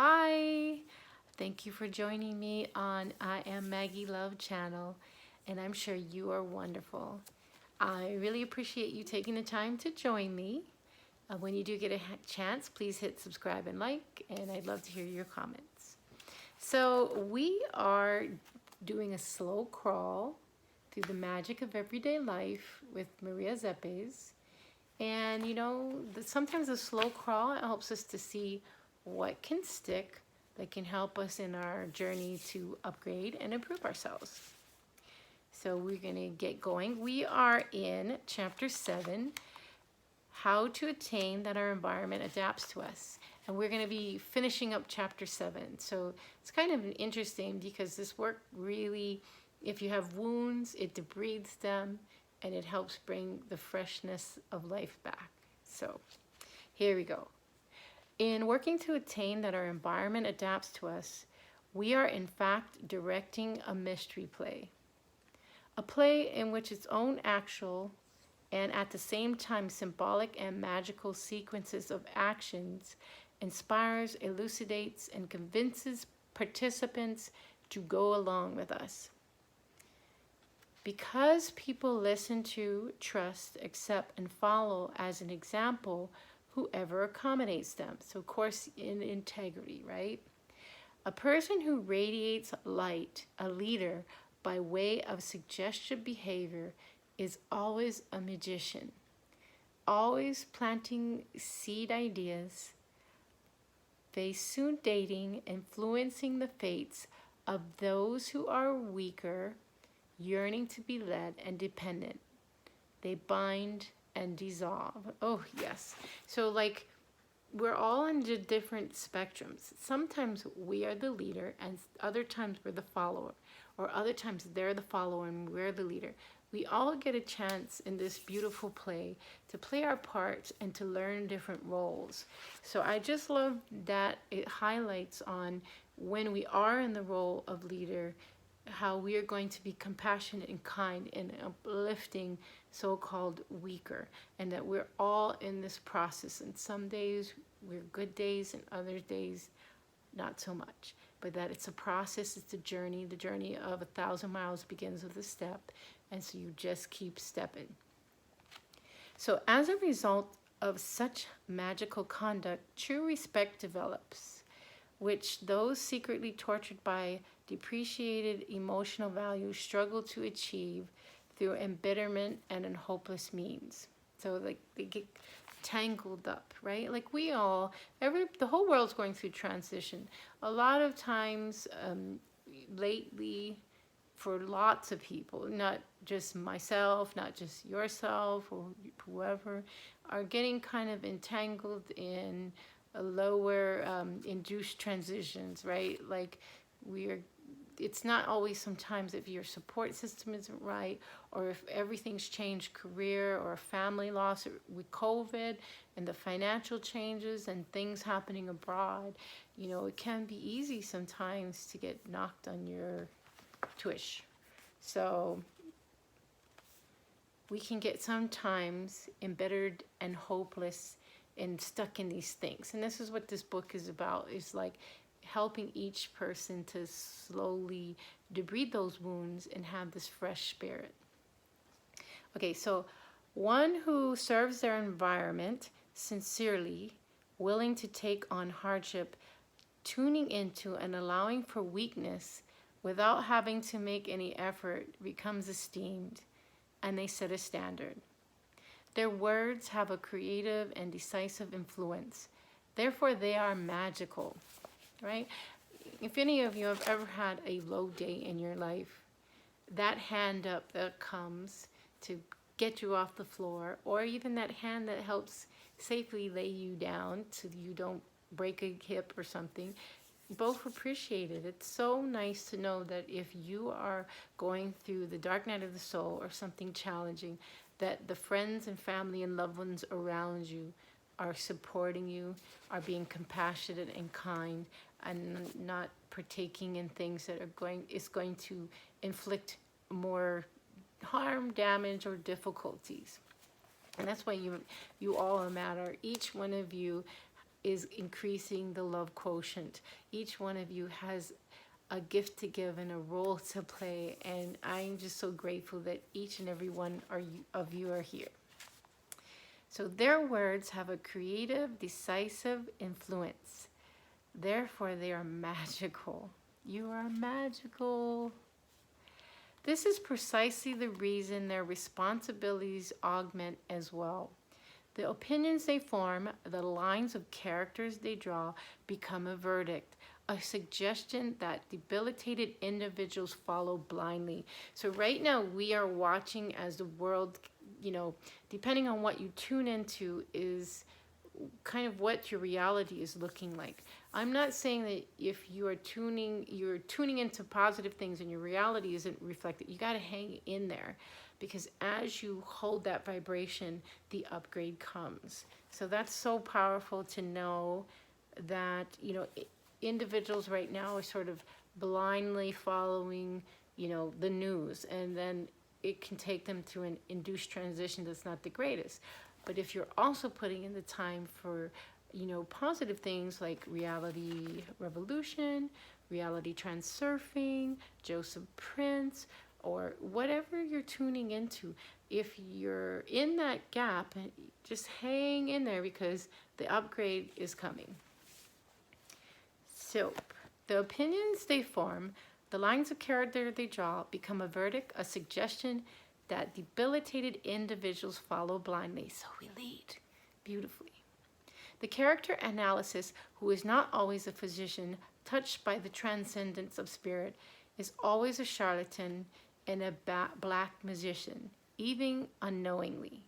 Hi, thank you for joining me on I Am Maggie Love channel, and I'm sure you are wonderful. I really appreciate you taking the time to join me. When you do get a chance, please hit subscribe and like, and I'd love to hear your comments. So we are doing a slow crawl through the magic of everyday life with Maria Szepes. And sometimes a slow crawl helps us to see what can stick that can help us in our journey to upgrade and improve ourselves. So we're going to get going. We are in chapter 7, how to attain that our environment adapts to us. And we're going to be finishing up chapter 7. So it's kind of interesting because this work really, if you have wounds, it debrides them and it helps bring the freshness of life back. So here we go. In working to attain that our environment adapts to us, we are in fact directing a mystery play. A play in which its own actual and at the same time symbolic and magical sequences of actions inspires, elucidates, and convinces participants to go along with us. Because people listen to, trust, accept, and follow as an example whoever accommodates them. So, of course, in integrity, right? A person who radiates light, a leader, by way of suggestive behavior, is always a magician, always planting seed ideas, facilitating, influencing the fates of those who are weaker, yearning to be led and dependent. They bind and dissolve. Oh, yes. So, we're all on different spectrums. Sometimes we are the leader, and other times we're the follower. Or other times they're the follower and we're the leader. We all get a chance in this beautiful play to play our parts and to learn different roles. So I just love that it highlights on when we are in the role of leader, how we are going to be compassionate and kind and uplifting so-called weaker, and that we're all in this process, and some days we're good days and other days not so much, but that it's a process, it's a journey. The journey of 1,000 miles begins with a step, and so you just keep stepping. So as a result of such magical conduct, true respect develops, which those secretly tortured by depreciated emotional values struggle to achieve through embitterment and in hopeless means. So they get tangled up, right? Like we all, the whole world's going through transition. A lot of times lately, for lots of people, not just myself, not just yourself or whoever, are getting kind of entangled in a lower induced transitions, right? Like it's not always sometimes if your support system isn't right, or if everything's changed, career or family loss with COVID and the financial changes and things happening abroad. It can be easy sometimes to get knocked on your tuish. So we can get sometimes embittered and hopeless and stuck in these things. And this is what this book is about, is like helping each person to slowly debride those wounds and have this fresh spirit. Okay, so one who serves their environment sincerely, willing to take on hardship, tuning into and allowing for weakness without having to make any effort, becomes esteemed, and they set a standard. Their words have a creative and decisive influence. Therefore, they are magical, right? If any of you have ever had a low day in your life, that hand up that comes to get you off the floor, or even that hand that helps safely lay you down so you don't break a hip or something, both appreciated. It's so nice to know that if you are going through the dark night of the soul or something challenging, that the friends and family and loved ones around you are supporting you, are being compassionate and kind, and not partaking in things that is going to inflict more harm, damage, or difficulties. And that's why you all matter. Each one of you is increasing the love quotient. Each one of you has a gift to give and a role to play, and I'm just so grateful that each and every one of you are here. So their words have a creative, decisive influence. Therefore, they are magical. You are magical. This is precisely the reason their responsibilities augment as well. The opinions they form, the lines of characters they draw, become a verdict, a suggestion that debilitated individuals follow blindly. So right now we are watching as the world, depending on what you tune into, is kind of what your reality is looking like. I'm not saying that if you're tuning into positive things and your reality isn't reflected, you got to hang in there, because as you hold that vibration, the upgrade comes. So that's so powerful to know that, individuals right now are sort of blindly following, the news, and then it can take them to an induced transition that's not the greatest. But if you're also putting in the time for, positive things like reality revolution, reality transurfing, Joseph Prince, or whatever you're tuning into, if you're in that gap, just hang in there, because the upgrade is coming. So the opinions they form, the lines of character they draw, become a verdict, a suggestion that debilitated individuals follow blindly. So we lead beautifully. The character analysis, who is not always a physician touched by the transcendence of spirit, is always a charlatan and a black magician, even unknowingly.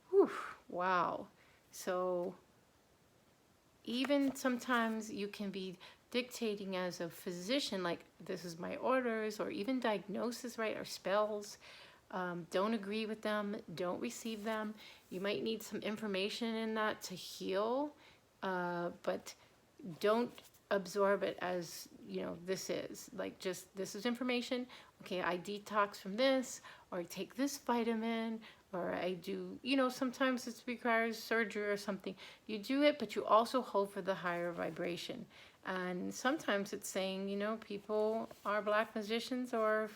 Whew, wow. So even sometimes you can be dictating as a physician, like this is my orders, or even diagnosis, right, or spells. Don't agree with them, don't receive them. You might need some information in that to heal, but don't absorb it as, this is like, just this is information. Okay, I detox from this, or I take this vitamin, or I do, sometimes it requires surgery or something. You do it, but you also hold for the higher vibration. And sometimes it's saying, people are black magicians, or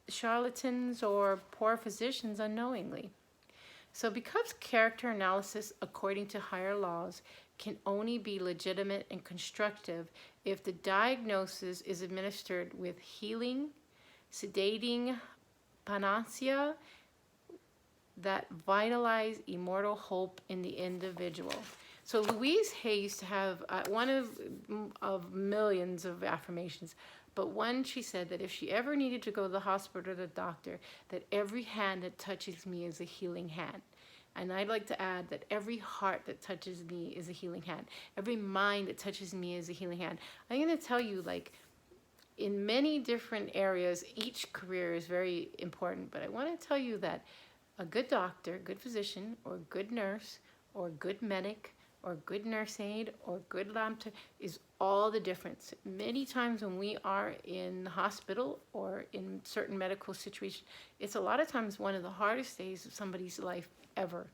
charlatans, or poor physicians unknowingly. So because character analysis according to higher laws can only be legitimate and constructive if the diagnosis is administered with healing, sedating panacea that vitalize immortal hope in the individual. So Louise Hay used to have one of millions of affirmations, but one, she said that if she ever needed to go to the hospital or the doctor, that every hand that touches me is a healing hand. And I'd like to add that every heart that touches me is a healing hand. Every mind that touches me is a healing hand. I'm going to tell you, like, in many different areas, each career is very important, but I want to tell you that a good doctor, good physician, or good nurse, or good medic, or good nurse aide, or good lab tech is all the difference. Many times when we are in the hospital or in certain medical situations, it's a lot of times one of the hardest days of somebody's life ever.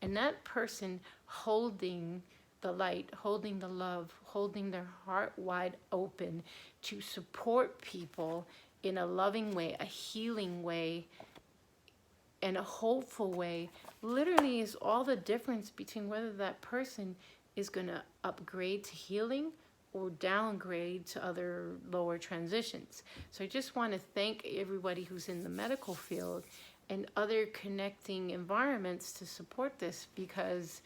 And that person holding the light, holding the love, holding their heart wide open to support people in a loving way, a healing way, and a hopeful way, literally is all the difference between whether that person is going to upgrade to healing or downgrade to other lower transitions. So I just want to thank everybody who's in the medical field and other connecting environments to support this, because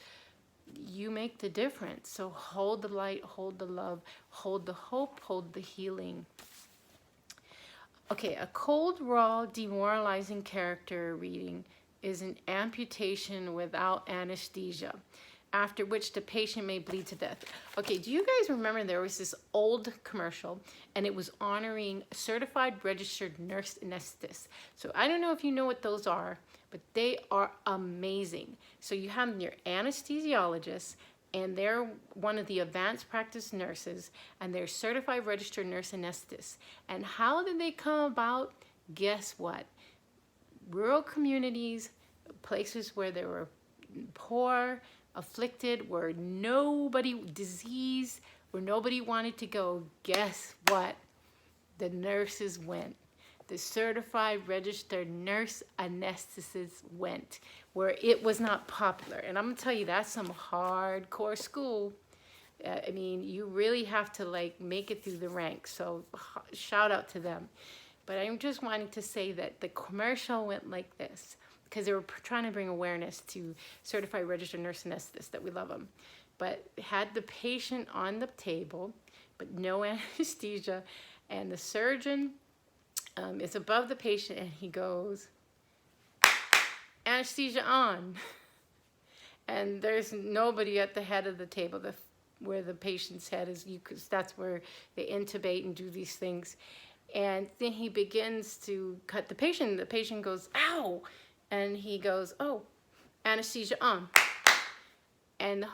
you make the difference. So hold the light, hold the love, hold the hope, hold the healing. Okay, a cold, raw, demoralizing character reading is an amputation without anesthesia, after which the patient may bleed to death. Okay, do you guys remember there was this old commercial, and it was honoring certified registered nurse anesthetists? So I don't know if you know what those are, but they are amazing. So you have your anesthesiologist, and they're one of the advanced practice nurses, and they're certified registered nurse anesthetists. And how did they come about? Guess what? Rural communities, places where there were poor, afflicted, where nobody, diseased, where nobody wanted to go, guess what? The nurses went. The certified registered nurse anesthetists went where it was not popular. And I'm gonna tell you, that's some hardcore school. I mean, you really have to like make it through the ranks. So shout out to them. But I'm just wanting to say that the commercial went like this because they were trying to bring awareness to certified registered nurse anesthetists, that we love them. But had the patient on the table, but no anesthesia, and the surgeon is above the patient, and he goes, anesthesia on. And there's nobody at the head of the table, where the patient's head is. That's where they intubate and do these things. And then he begins to cut the patient. The patient goes, ow! And he goes, oh, anesthesia on. And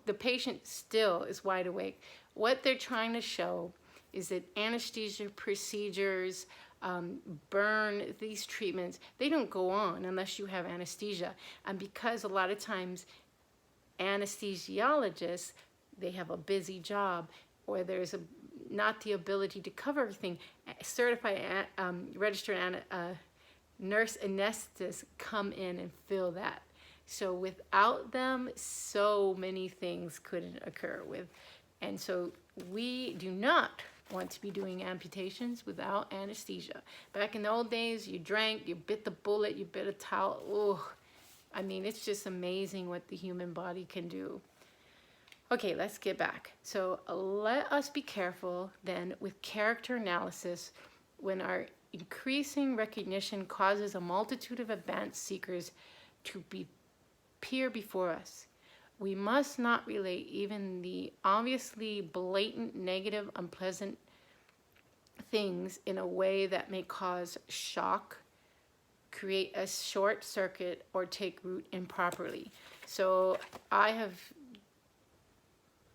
the patient still is wide awake. What they're trying to show is that anesthesia procedures, burn, these treatments, they don't go on unless you have anesthesia. And because a lot of times anesthesiologists, they have a busy job, or there's not the ability to cover everything, certified registered nurse anesthetists come in and fill that. So without them, so many things couldn't occur with. And so we do not want to be doing amputations without anesthesia. Back in the old days, you drank, you bit the bullet, you bit a towel. Oh, I mean, it's just amazing what the human body can do. Okay, let's get back. So let us be careful then with character analysis when our increasing recognition causes a multitude of advanced seekers to appear before us. We must not relate even the obviously blatant, negative, unpleasant things in a way that may cause shock, create a short circuit, or take root improperly. So I have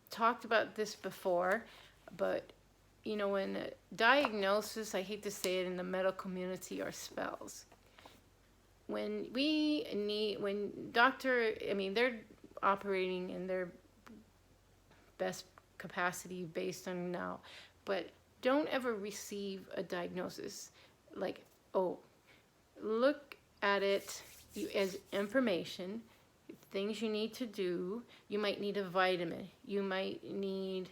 talked about this before, but you know, when diagnosis, I hate to say it in the medical community, are spells. When they're operating in their best capacity based on now, but don't ever receive a diagnosis like, oh, look at it as information, things you need to do. You might need a vitamin, you might need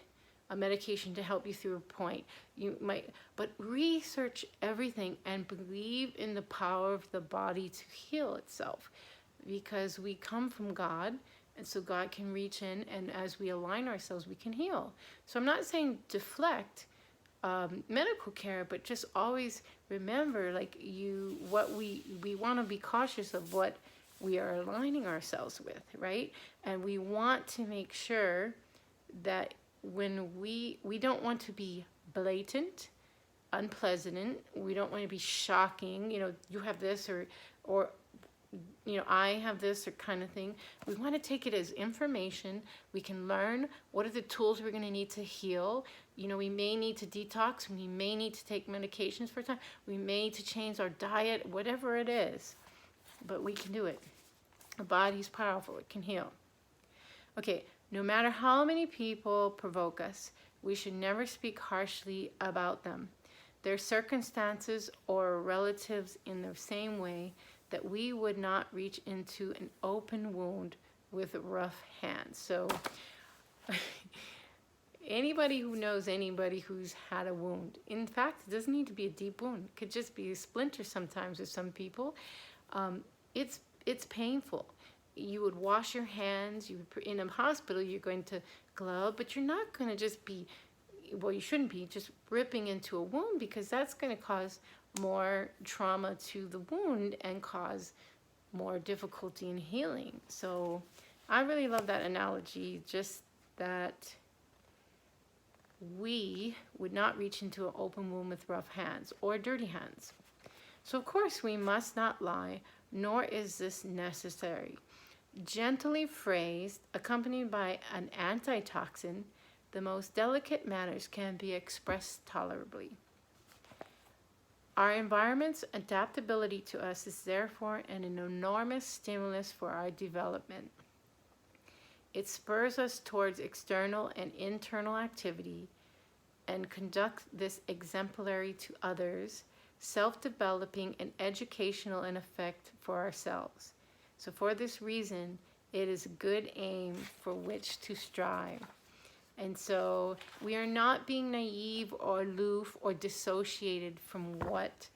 a medication to help you through a point, but research everything and believe in the power of the body to heal itself, because we come from God. And so God can reach in, and as we align ourselves, we can heal. So I'm not saying deflect medical care, but just always remember, like what we want to be cautious of what we are aligning ourselves with, right? And we want to make sure that when we don't want to be blatant, unpleasant, we don't want to be shocking, you know, you have this or you know, I have this or kind of thing. We want to take it as information. We can learn what are the tools we're going to need to heal. You know, we may need to detox. We may need to take medications for time. We may need to change our diet, whatever it is. But we can do it. The body's powerful. It can heal. Okay, no matter how many people provoke us, we should never speak harshly about them, their circumstances, or relatives in the same way that we would not reach into an open wound with rough hands. So anybody who knows anybody who's had a wound, in fact, it doesn't need to be a deep wound. It could just be a splinter sometimes with some people. It's painful. You would wash your hands. In a hospital, you're going to glove, but you're not going to just be, well, you shouldn't be just ripping into a wound, because that's going to cause more trauma to the wound and cause more difficulty in healing. So I really love that analogy, just that we would not reach into an open wound with rough hands or dirty hands. So of course we must not lie, nor is this necessary. Gently phrased, accompanied by an antitoxin, the most delicate matters can be expressed tolerably. Our environment's adaptability to us is therefore an enormous stimulus for our development. It spurs us towards external and internal activity and conducts this exemplary to others, self-developing and educational in effect for ourselves. So for this reason, it is a good aim for which to strive. And so we are not being naive or aloof or dissociated from what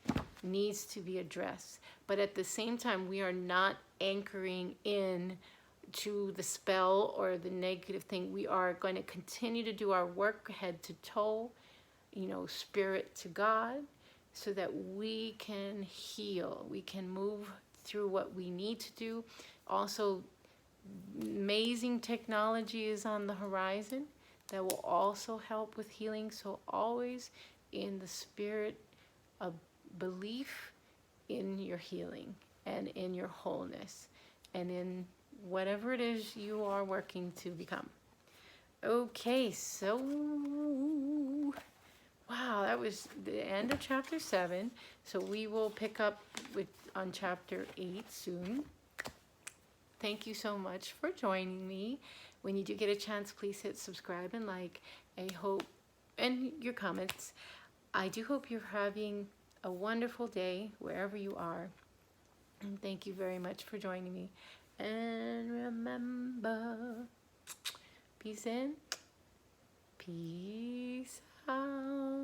needs to be addressed. But at the same time, we are not anchoring in to the spell or the negative thing. We are going to continue to do our work head to toe, spirit to God, so that we can heal. We can move through what we need to do. Also, amazing technology is on the horizon that will also help with healing. So always in the spirit of belief in your healing and in your wholeness and in whatever it is you are working to become. Okay, so wow, that was the end of chapter 7. So we will pick up on chapter 8 soon. Thank you so much for joining me. When you do get a chance, please hit subscribe and like. I hope, and your comments. I do hope you're having a wonderful day wherever you are. And thank you very much for joining me. And remember, peace in, peace out.